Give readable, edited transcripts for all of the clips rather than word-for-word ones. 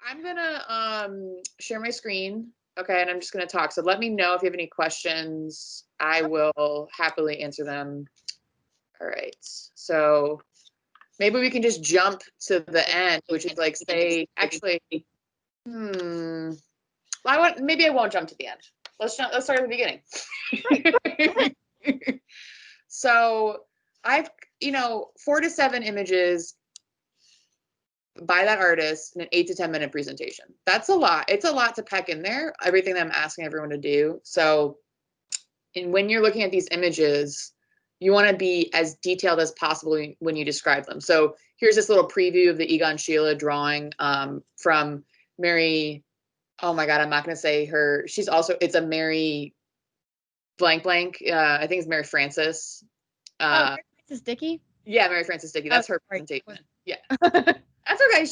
I'm gonna share my screen. Okay, and I'm just gonna talk. So let me know if you have any questions. I will happily answer them. All right. So maybe we can just jump to the end, which is like say, actually, well, maybe I won't jump to the end. Let's start at the beginning. So I've, 4 to 7 images by that artist in an 8 to 10 minute presentation. That's a lot. It's a lot to pack in there, everything that I'm asking everyone to do. So, and when you're looking at these images, you want to be as detailed as possible when you describe them. So here's this little preview of the Egon Schiele drawing from Mary. Oh my God, I'm not going to say her. She's also, it's a Mary blank blank. I think it's Mary Frances. Mary Frances Dickey? Yeah, Mary Frances Dickey. That's her presentation. Yeah. That's okay.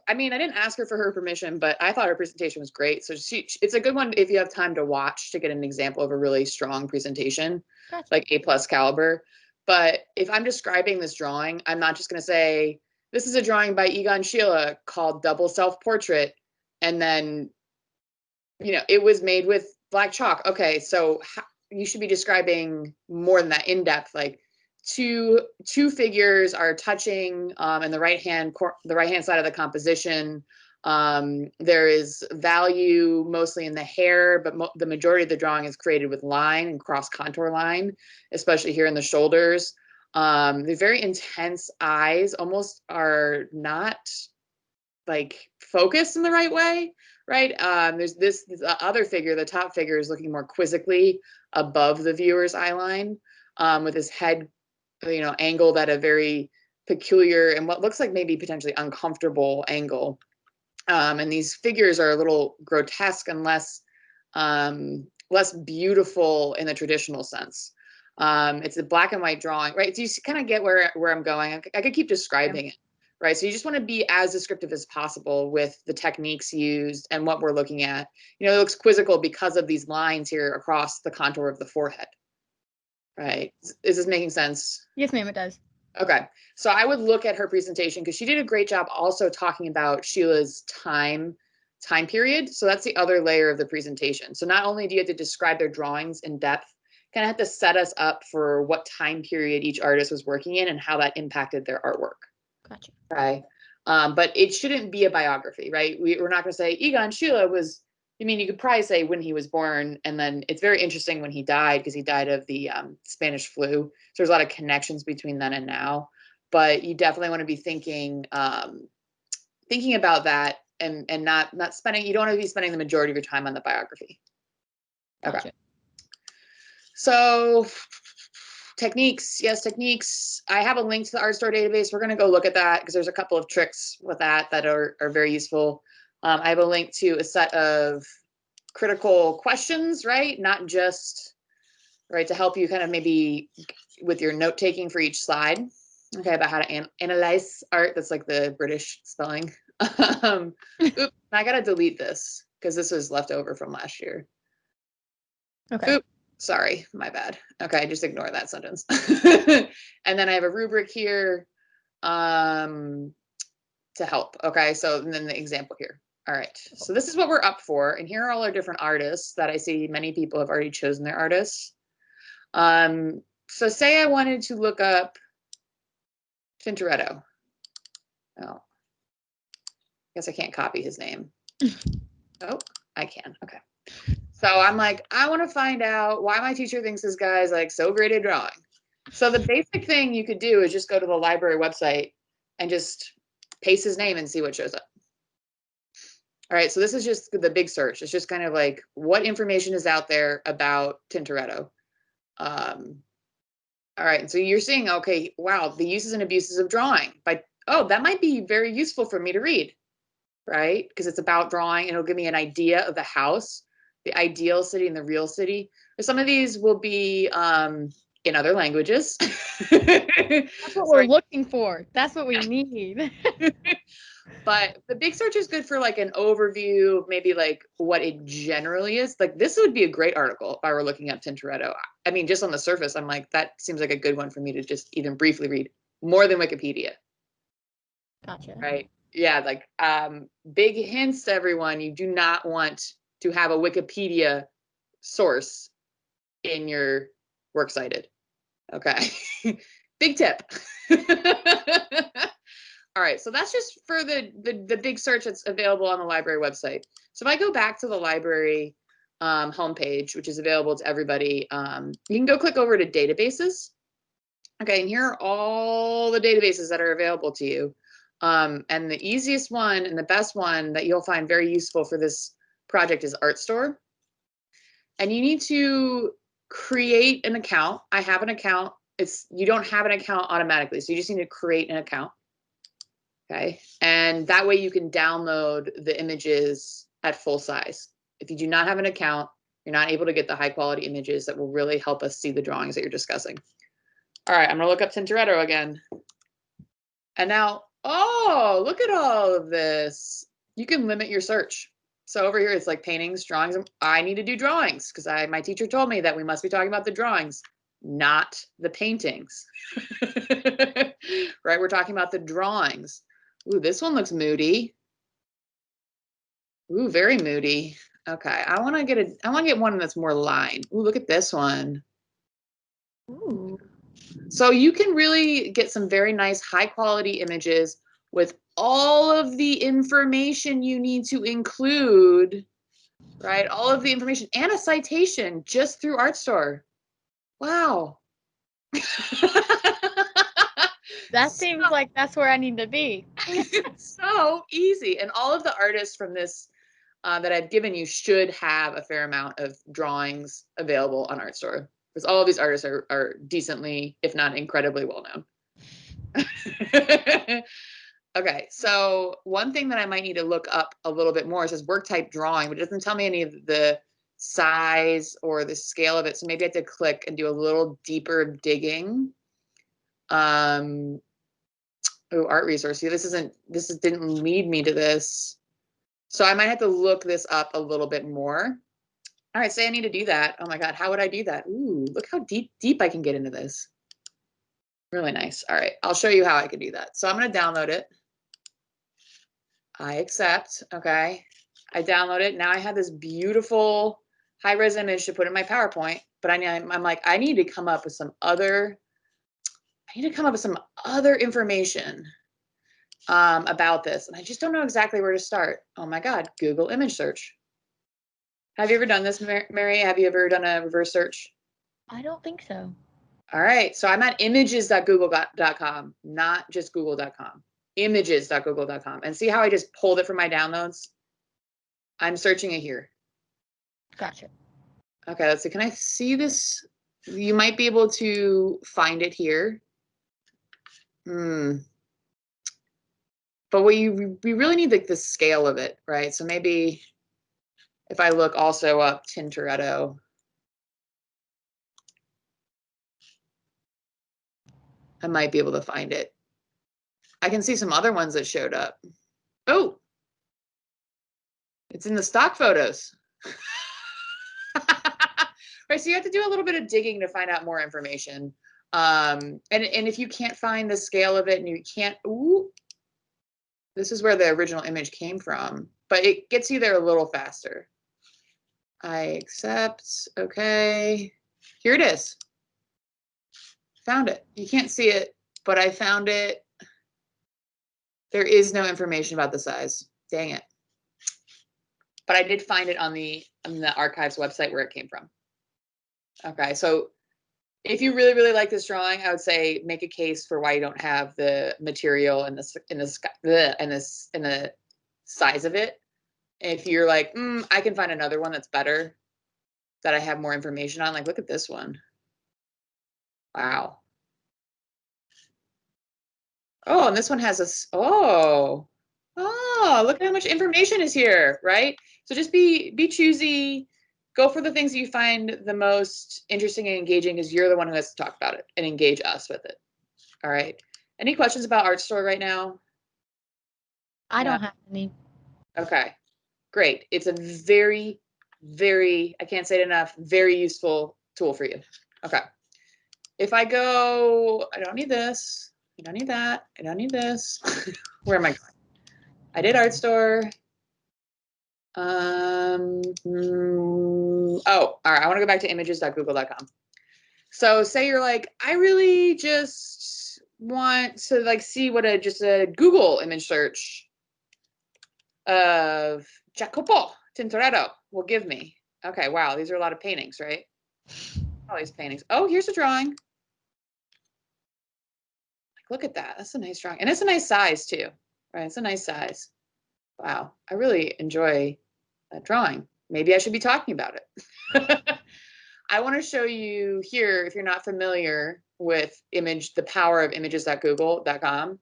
I didn't ask her for her permission, but I thought her presentation was great. So it's a good one if you have time to watch to get an example of a really strong presentation, Gotcha. like A+ caliber. But if I'm describing this drawing, I'm not just going to say, this is a drawing by Egon Schiele called Double Self-Portrait. And then, it was made with black chalk. Okay, so you should be describing more than that, in depth, like, two figures are touching in the right hand side of the composition. There is value mostly in the hair, but the majority of the drawing is created with line and cross contour line, especially here in the shoulders. The very intense eyes almost are not like focused in the right way, right? There's this other figure, the top figure is looking more quizzically above the viewer's eye line, with his head angled at a very peculiar and what looks like maybe potentially uncomfortable angle. And these figures are a little grotesque and less beautiful in the traditional sense. It's a black and white drawing, right? So you kind of get where I'm going. I could keep describing it, right? So you just want to be as descriptive as possible with the techniques used and what we're looking at. It looks quizzical because of these lines here across the contour of the forehead. Right. Is this making sense? Yes, ma'am, it does. Okay. So I would look at her presentation because she did a great job also talking about Schiele's time period. So that's the other layer of the presentation. So not only do you have to describe their drawings in depth, kind of have to set us up for what time period each artist was working in and how that impacted their artwork. Gotcha. Okay. But it shouldn't be a biography, right? We're not going to say Egon Schiele was, you could probably say when he was born, and then it's very interesting when he died because he died of the Spanish flu. So there's a lot of connections between then and now. But you definitely want to be thinking about that and not spending. You don't want to be spending the majority of your time on the biography. Okay. Gotcha. So techniques, yes, techniques. I have a link to the ArtStore database. We're going to go look at that because there's a couple of tricks with that are very useful. I have a link to a set of critical questions, right? Not just, right, to help you kind of maybe with your note taking for each slide, okay, about how to analyze art. That's like the British spelling. Oops, I got to delete this because this was left over from last year. Okay. Oop, sorry, my bad. Okay, just ignore that sentence. And then I have a rubric here to help. Okay, so and then the example here. All right, so this is what we're up for. And here are all our different artists that I see many people have already chosen their artists. So say I wanted to look up Tintoretto. Oh, I guess I can't copy his name. Oh, I can. Okay. So I'm like, I want to find out why my teacher thinks this guy is like so great at drawing. So the basic thing you could do is just go to the library website and just paste his name and see what shows up. All right, so this is just the big search. It's just kind of like what information is out there about Tintoretto. All right, and so you're seeing, okay, wow, the uses and abuses of drawing. That might be very useful for me to read, right? Because it's about drawing and it'll give me an idea of the house, the ideal city and the real city. Some of these will be in other languages. That's what we're looking for. That's what we need. But the big search is good for like an overview of maybe like what it generally is. Like this would be a great article if I were looking at Tintoretto. I mean, just on the surface, I'm like, that seems like a good one for me to just even briefly read, more than Wikipedia. Gotcha. Right. Yeah, like big hints to everyone. You do not want to have a Wikipedia source in your works cited. Okay. Big tip. All right, so that's just for the big search that's available on the library website. So if I go back to the library homepage, which is available to everybody, you can go click over to databases. Okay, and here are all the databases that are available to you. And the easiest one and the best one that you'll find very useful for this project is Artstor. And you need to create an account. I have an account. You don't have an account automatically, so you just need to create an account. Okay, and that way you can download the images at full size. If you do not have an account, you're not able to get the high quality images that will really help us see the drawings that you're discussing. All right, I'm gonna look up Tintoretto again. And now, oh, look at all of this. You can limit your search. So over here, it's like paintings, drawings. I need to do drawings because my teacher told me that we must be talking about the drawings, not the paintings. Right, we're talking about the drawings. Ooh, this one looks moody. Ooh, very moody. Okay, I want to get one that's more line. Ooh, look at this one. Ooh. So you can really get some very nice high quality images with all of the information you need to include, right? All of the information and a citation just through Artstor. Wow. That seems like that's where I need to be. So easy. And all of the artists from this that I've given you should have a fair amount of drawings available on Artstor because all of these artists are decently, if not incredibly well known. Okay, so one thing that I might need to look up a little bit more is work type drawing, but it doesn't tell me any of the size or the scale of it. So maybe I have to click and do a little deeper digging. Oh, art resource. See, this didn't lead me to this. So I might have to look this up a little bit more. All right, say I need to do that. Oh my God, how would I do that? Ooh, look how deep I can get into this. Really nice. All right, I'll show you how I can do that. So I'm going to download it. I accept. Okay. I download it. Now I have this beautiful high-res image to put in my PowerPoint, but I'm like, I need to come up with some other information about this. And I just don't know exactly where to start. Oh my God, Google image search. Have you ever done this, Mary? Have you ever done a reverse search? I don't think so. All right. So I'm at images.google.com, not just google.com. Images.google.com. And see how I just pulled it from my downloads? I'm searching it here. Gotcha. Okay, let's see. Can I see this? You might be able to find it here. But we really need like the scale of it, right? So maybe if I look also up Tintoretto. I might be able to find it. I can see some other ones that showed up. Oh, it's in the stock photos. Right, so you have to do a little bit of digging to find out more information. And if you can't find the scale of it and you can't, ooh, this is where the original image came from, but it gets you there a little faster. I accept. Okay. Here it is. Found it. You can't see it, but I found it. There is no information about the size. Dang it. But I did find it on the archives website where it came from. Okay, so if you really, really like this drawing, I would say make a case for why you don't have the material and the size of it. If you're like, I can find another one that's better, that I have more information on, like look at this one. Wow. Oh, and this one has a, oh, look at how much information is here, right? So just be choosy, go for the things that you find the most interesting and engaging because you're the one who has to talk about it and engage us with it. All right. Any questions about Artstor right now? I don't have any. Okay, great. It's a very, very, I can't say it enough, very useful tool for you. Okay. If I go, I don't need this. I don't need that. I don't need this. Where am I going? I did Artstor. Oh, all right. I want to go back to images.google.com. So say you're like, I really just want to like see what just a Google image search of Jacopo Tintoretto will give me. Okay, wow, these are a lot of paintings, right? All these paintings. Oh, here's a drawing. Look at that. That's a nice drawing. And it's a nice size too, right? It's a nice size. Wow, I really enjoy that drawing. Maybe I should be talking about it. I want to show you here, if you're not familiar with the power of images.google.com,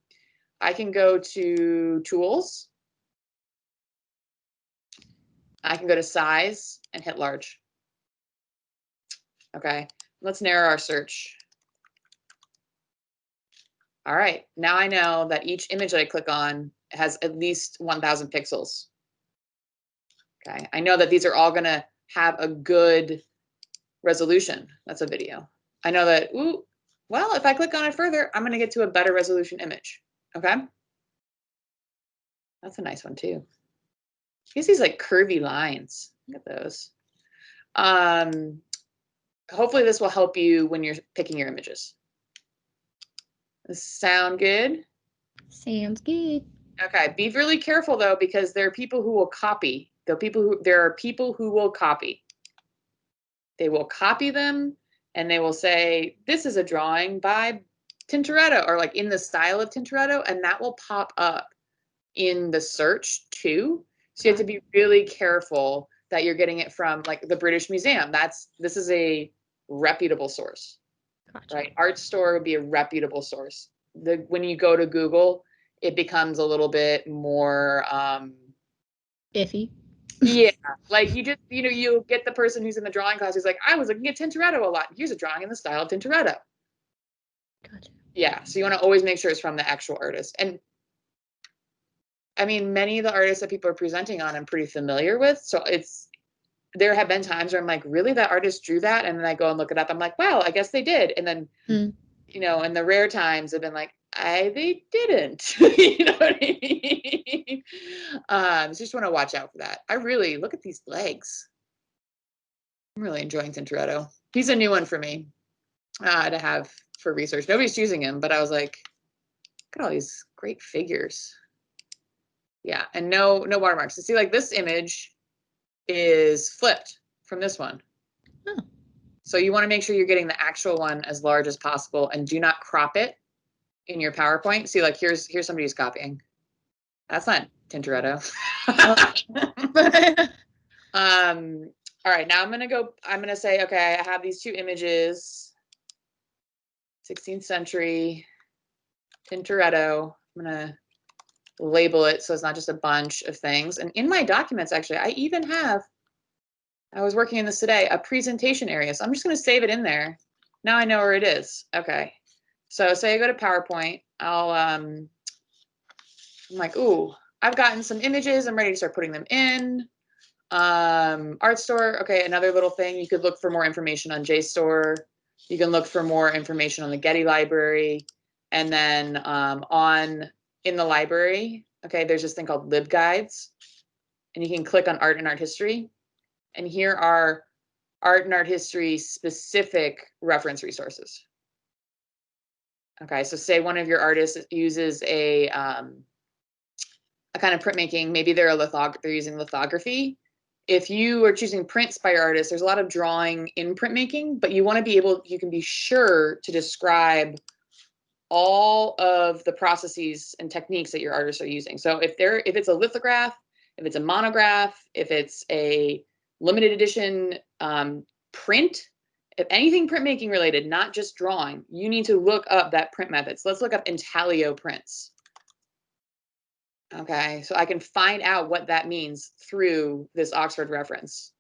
I can go to tools. I can go to size and hit large. Okay, let's narrow our search. All right, now I know that each image that I click on has at least 1,000 pixels. Okay, I know that these are all gonna have a good resolution. That's a video. I know that, ooh, well, if I click on it further, I'm gonna get to a better resolution image, okay? That's a nice one too. Here's these like curvy lines. Look at those. Hopefully this will help you when you're picking your images. Does this sound good? Sounds good. Okay, be really careful though, because there are people who will copy. There are people who will copy. They will copy them and they will say, this is a drawing by Tintoretto, or like in the style of Tintoretto, and that will pop up in the search too. So you have to be really careful that you're getting it from like the British Museum. This is a reputable source, Gotcha. right? Artstor would be a reputable source. When you go to Google, it becomes a little bit more Iffy. yeah, like you get the person who's in the drawing class who's like, I was looking at Tintoretto a lot. Here's a drawing in the style of Tintoretto. Gotcha. Yeah, so you want to always make sure it's from the actual artist. And I mean, many of the artists that people are presenting on, I'm pretty familiar with. So there have been times where I'm like, really, that artist drew that? And then I go and look it up. I'm like, well, I guess they did. And then, and the rare times have been like, they didn't. You know what I mean? So just want to watch out for that. I really look at these legs. I'm really enjoying Tintoretto. He's a new one for me to have for research. Nobody's choosing him, but I was like, look at all these great figures. Yeah, and no watermarks. So see, like this image is flipped from this one. Oh. So you want to make sure you're getting the actual one as large as possible, and do not crop it in your PowerPoint. See, like here's somebody who's copying. That's not Tintoretto. All right, now I'm gonna say, okay, I have these two images, 16th century Tintoretto. I'm gonna label it so it's not just a bunch of things. And in my documents, actually, I was working in this today, a presentation area. So I'm just gonna save it in there. Now I know where it is. Okay. So say I go to PowerPoint, I'm like, ooh, I've gotten some images. I'm ready to start putting them in. Artstor, okay, another little thing. You could look for more information on JSTOR. You can look for more information on the Getty library. And then in the library, okay, there's this thing called LibGuides. And you can click on art and art history. And here are art and art history specific reference resources. Okay, so say one of your artists uses a kind of printmaking, maybe they're using lithography. If you are choosing prints by your artist, there's a lot of drawing in printmaking, but you want to be you can be sure to describe all of the processes and techniques that your artists are using. So if it's a lithograph, if it's a monograph, if it's a limited edition print, if anything printmaking related, not just drawing, you need to look up that print method. So let's look up intaglio prints. Okay, so I can find out what that means through this Oxford reference.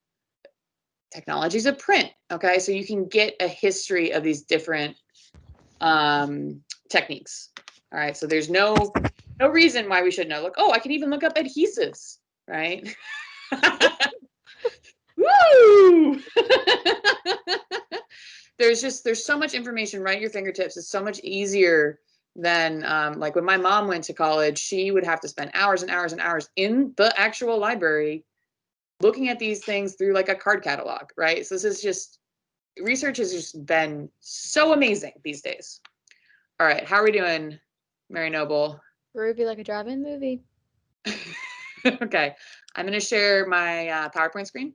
Technologies of print. Okay, so you can get a history of these different techniques. All right, so there's no reason why we should know. Look, oh, I can even look up adhesives, right? Woo! There's so much information right at your fingertips. It's so much easier than like when my mom went to college, she would have to spend hours and hours and hours in the actual library looking at these things through like a card catalog, right? So this is just, research has just been so amazing these days. All right, how are we doing, Mary Noble? Groovy like a drive-in movie. Okay, I'm going to share my PowerPoint screen.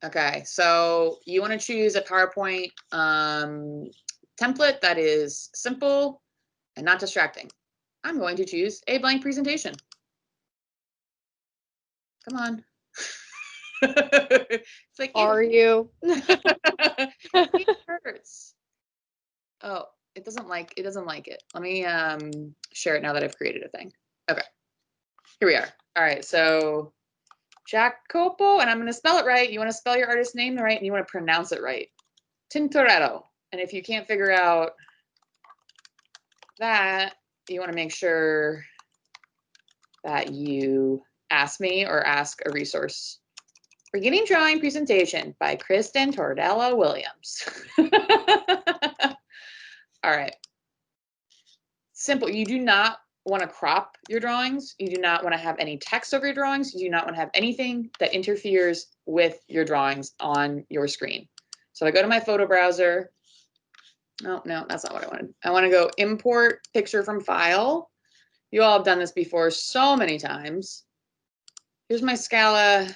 Okay, so you want to choose a PowerPoint template that is simple and not distracting. I'm going to choose a blank presentation. Come on. It's like, Are you? it hurts. Oh, it doesn't like it. Let me share it now that I've created a thing. Okay, here we are. All right, so Jacopo, and I'm going to spell it right. You want to spell your artist name right, and you want to pronounce it right. Tintoretto. And if you can't figure out that, you want to make sure that you ask me or ask a resource. Beginning Drawing Presentation by Kristen Tordello Williams. All right. Simple. You do not want to crop your drawings. You do not want to have any text over your drawings. You do not want to have anything that interferes with your drawings on your screen. So I go to my photo browser. Oh, no, that's not what I wanted. I want to go import picture from file. You all have done this before so many times. Here's my Scala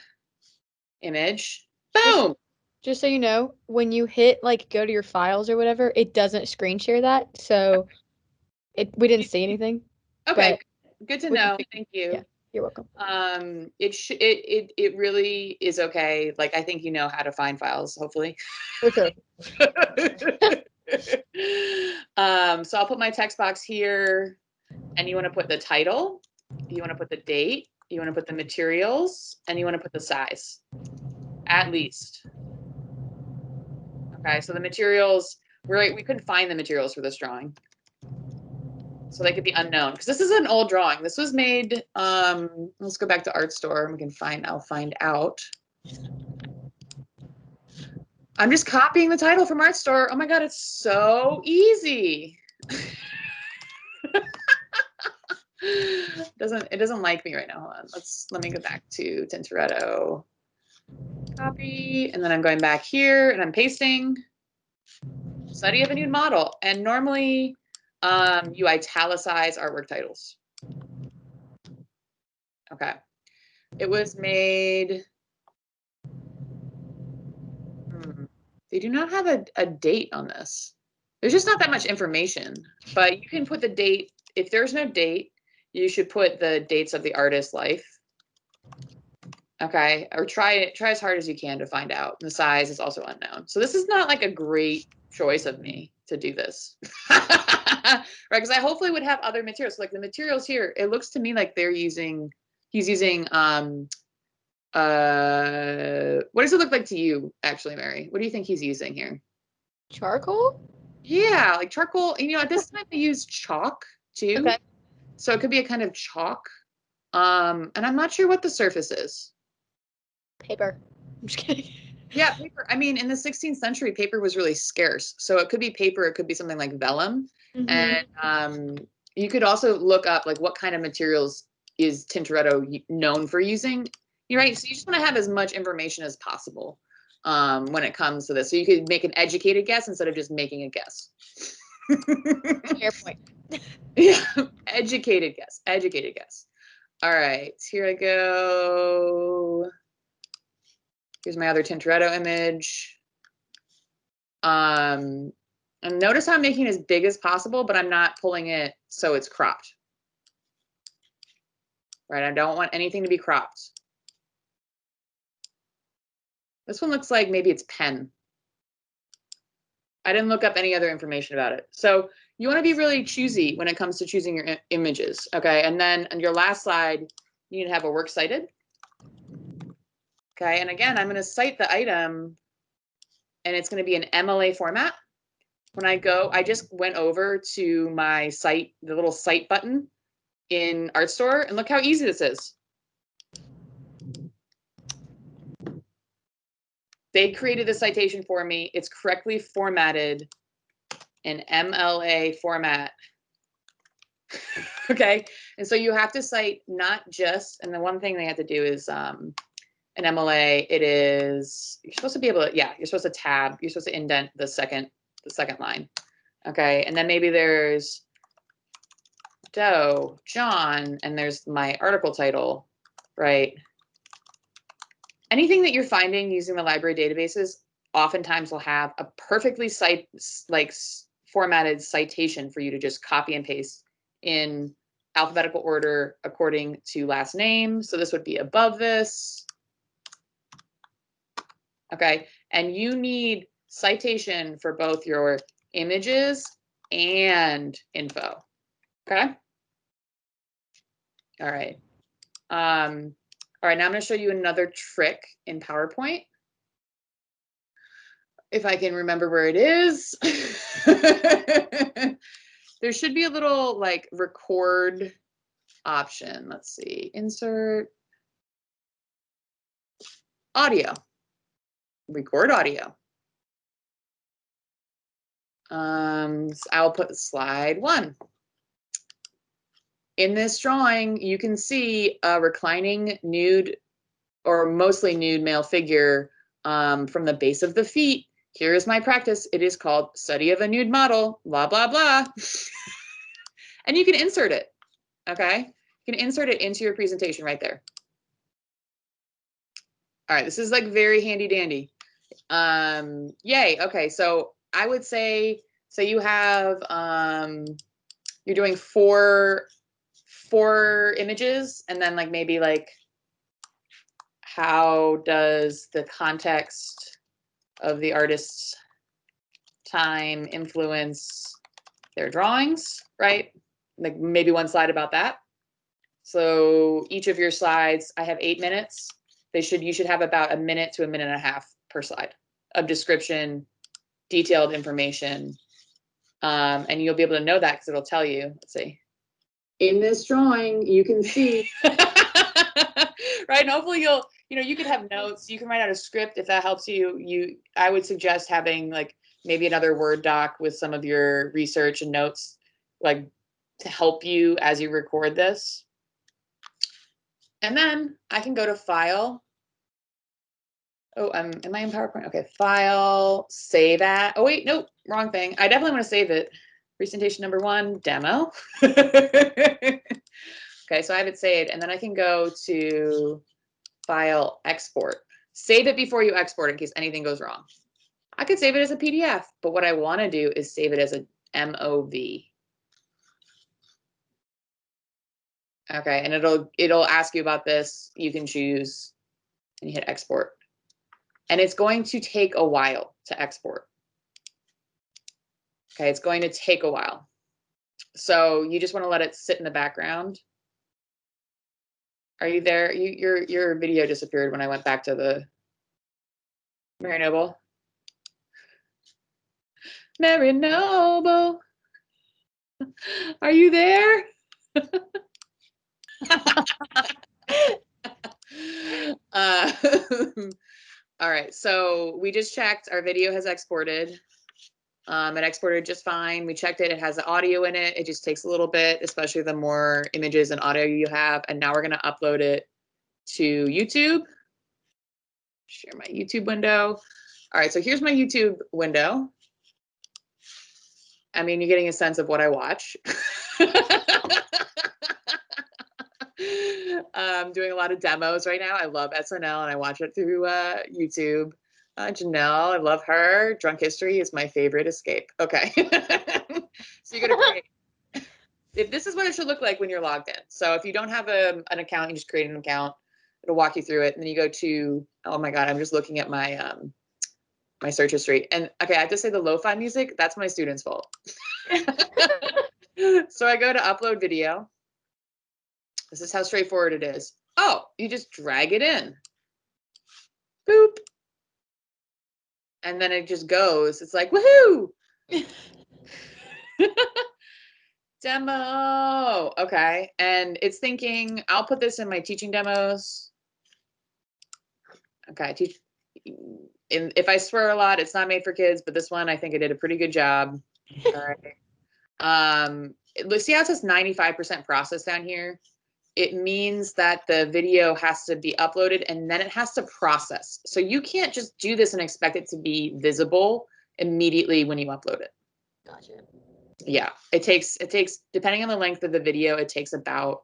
image. Boom. Just so you know, when you hit like go to your files or whatever, it doesn't screen share that. So we didn't see anything. Okay, good to know. Thank you. Yeah, you're welcome. It really is okay. Like I think you know how to find files, hopefully. For sure. So I'll put my text box here, and you want to put the title, you want to put the date, you want to put the materials, and you want to put the size, at least. Okay, so the materials, we couldn't find the materials for this drawing. So they could be unknown, because this is an old drawing. This was made, let's go back to Artstor, and I'll find out. I'm just copying the title from Artstor. Oh my God, it's so easy. It doesn't like me right now. Hold on. Let me go back to Tintoretto. Copy, and then I'm going back here and I'm pasting. Study of a nude model. And normally you italicize artwork titles. Okay. It was made. They do not have a date on this. There's just not that much information, but you can put the date. If there's no date, you should put the dates of the artist's life. Okay, or try as hard as you can to find out. The size is also unknown. So this is not like a great choice of me to do this. Right, because I hopefully would have other materials. Like the materials here, it looks to me like he's using what does it look like to you actually, Mary? What do you think he's using here? Charcoal? Yeah, like charcoal. You know, at this time I use chalk too. Okay. So it could be a kind of chalk. And I'm not sure what the surface is. Paper. I'm just kidding. Yeah, paper. I mean, in the 16th century, paper was really scarce. So it could be paper, it could be something like vellum. And you could also look up like what kind of materials is Tintoretto known for using. You're right. So you just want to have as much information as possible when it comes to this. So you could make an educated guess instead of just making a guess. Fair point. Yeah, educated guess. Educated guess. All right, here I go. Here's my other Tintoretto image. And notice how I'm making it as big as possible, but I'm not pulling it so it's cropped. Right, I don't want anything to be cropped. This one looks like maybe it's pen. I didn't look up any other information about it. So you want to be really choosy when it comes to choosing your images, okay? And then on your last slide, you need to have a works cited. Okay, and again, I'm going to cite the item, and it's going to be an MLA format. When I just went over to my site, the little cite button in Artstor, and look how easy this is. They created the citation for me. It's correctly formatted, in MLA format. Okay, and so you have to cite not just, and the one thing they have to do is an MLA, it is, you're supposed to be able to, yeah, you're supposed to tab, you're supposed to indent the second line. Okay, and then maybe there's Doe, John, and there's my article title, right? Anything that you're finding using the library databases oftentimes will have a perfectly formatted citation for you to just copy and paste in alphabetical order according to last name. So this would be above this. Okay, and you need citation for both your images and info. Okay. All right. All right, now I'm going to show you another trick in PowerPoint. If I can remember where it is. There should be a little like record option. Let's see, insert audio, record audio. I'll put slide 1. In this drawing, you can see a reclining nude or mostly nude male figure from the base of the feet. Here is my practice. It is called Study of a Nude Model, blah, blah, blah. And you can insert it, okay? You can insert it into your presentation right there. All right, this is like very handy dandy. Yay, okay, so I would say, so you have, you're doing four images, and then like maybe like, how does the context of the artist's time influence their drawings, right? Like maybe one slide about that. So each of your slides, I have 8 minutes. You should have about a minute to a minute and a half per slide of description, detailed information. And you'll be able to know that because it'll tell you, let's see. In this drawing, you can see, right? And hopefully you could have notes. You can write out a script if that helps you. I would suggest having like maybe another Word doc with some of your research and notes, like to help you as you record this. And then I can go to File. Oh, am I in PowerPoint? Okay, File, Save At. Oh wait, nope, wrong thing. I definitely want to save it. Presentation number 1, demo. Okay, so I have it saved, and then I can go to File, Export. Save it before you export it in case anything goes wrong. I could save it as a PDF, but what I want to do is save it as a MOV. Okay, and it'll ask you about this. You can choose, and you hit export. And it's going to take a while to export. Okay, it's going to take a while. So you just want to let it sit in the background. Are you there? Your video disappeared when I went back to the Mary Noble. Mary Noble, are you there? All right, so we just checked. Our video has exported. It exported just fine. We checked it. It has the audio in it. It just takes a little bit, especially the more images and audio you have. And now we're going to upload it to YouTube. Share my YouTube window. All right, so here's my YouTube window. I mean, you're getting a sense of what I watch. I'm doing a lot of demos right now. I love SNL and I watch it through YouTube. Janelle, I love her. Drunk History is my favorite escape. Okay. So you're going to create, if this is what it should look like when you're logged in. So if you don't have an account, you just create an account. It'll walk you through it. And then you go to, oh my God, I'm just looking at my my search history. And okay, I have to say the lo-fi music, that's my students' fault. So I go to upload video. This is how straightforward it is. Oh, you just drag it in. Boop. And then it just goes. It's like, woohoo! Demo. Okay. And it's thinking, I'll put this in my teaching demos. Okay. If I swear a lot, it's not made for kids, but this one, I think I did a pretty good job. Okay. See how it says 95% process down here? It means that the video has to be uploaded and then it has to process. So you can't just do this and expect it to be visible immediately when you upload it. Gotcha. Yeah, it takes, depending on the length of the video, it takes about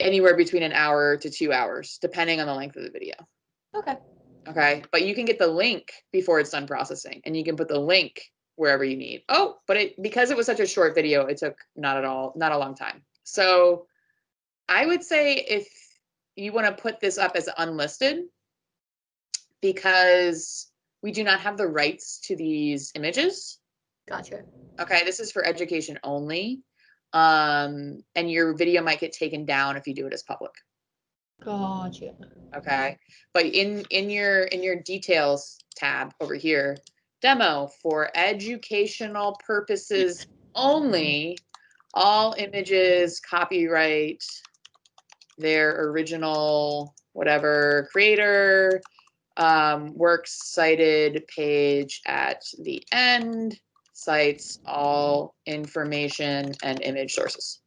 anywhere between an hour to 2 hours, depending on the length of the video. Okay. Okay, but you can get the link before it's done processing, and you can put the link wherever you need. Oh, but because it was such a short video, it took not a long time. So I would say if you want to put this up as unlisted, because we do not have the rights to these images. Gotcha. Okay, this is for education only. And your video might get taken down if you do it as public. Gotcha. Okay, but in your details tab over here, demo for educational purposes only, all images copyright their original whatever creator, works cited page at the end, cites all information and image sources.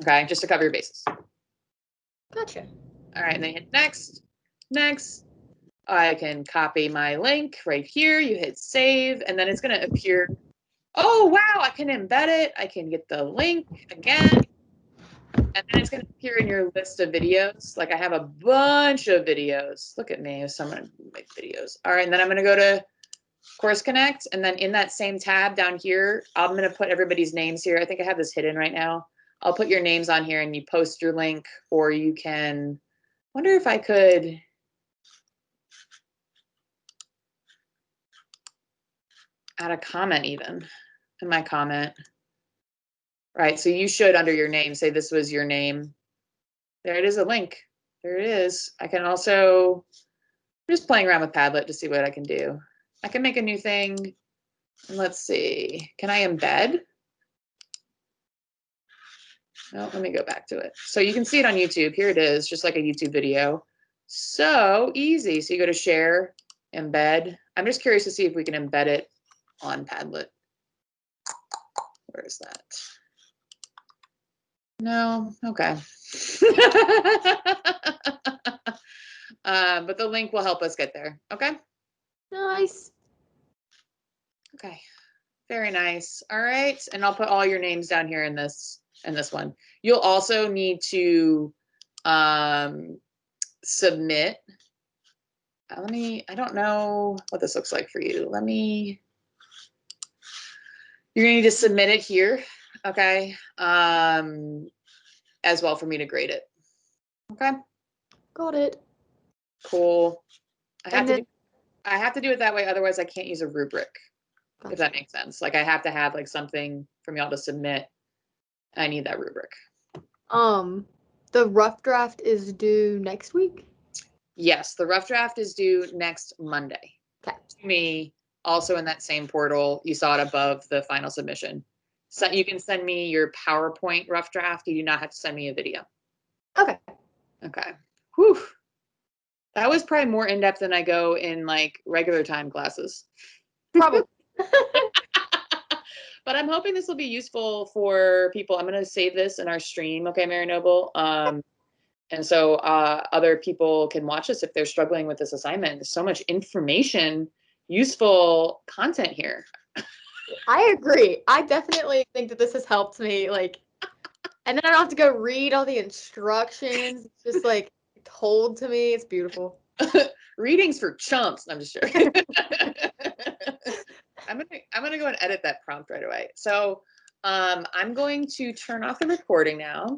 Okay, just to cover your bases. Gotcha. All right, and then hit next. Next, I can copy my link right here. You hit save, and then it's going to appear. Oh, wow, I can embed it. I can get the link again. And then it's going to appear in your list of videos. Like I have a bunch of videos. Look at me, someone make videos. All right, and then I'm going to go to Course Connect, and then in that same tab down here, I'm going to put everybody's names here. I think I have this hidden right now. I'll put your names on here and you post your link, or you can, wonder if I could add a comment even in my comment. Right, so you should, under your name, say this was your name. There it is, a link. There it is. I can also, I'm just playing around with Padlet to see what I can do. I can make a new thing. And let's see, can I embed? No, let me go back to it. So you can see it on YouTube. Here it is, just like a YouTube video. So easy. So you go to share, embed. I'm just curious to see if we can embed it on Padlet. Where is that? No, okay. But the link will help us get there. Okay. Nice. Okay. Very nice. All right. And I'll put all your names down here in this one. You'll also need to submit. I don't know what this looks like for you. You're gonna need to submit it here. Okay. As well for me to grade it. Okay. Got it. Cool. I have And to do it that way. Otherwise I can't use a rubric. Gotcha. If that makes sense. Like I have to have like something from y'all to submit. I need that rubric. The rough draft is due next week? Yes, the rough draft is due next Monday. Okay. To me, also in that same portal, you saw it above the final submission. So you can send me your PowerPoint rough draft. You do not have to send me a video. Okay. Okay. Whew. That was probably more in-depth than I go in like regular time classes. Probably. But I'm hoping this will be useful for people. I'm going to save this in our stream, okay, Mary Noble? And so other people can watch this if they're struggling with this assignment. There's so much information, useful content here. I agree. I definitely think that this has helped me, like, and then I don't have to go read all the instructions. It's just like told to me. It's beautiful. Readings for chumps. I'm just joking. I'm gonna go and edit that prompt right away. So I'm going to turn off the recording now.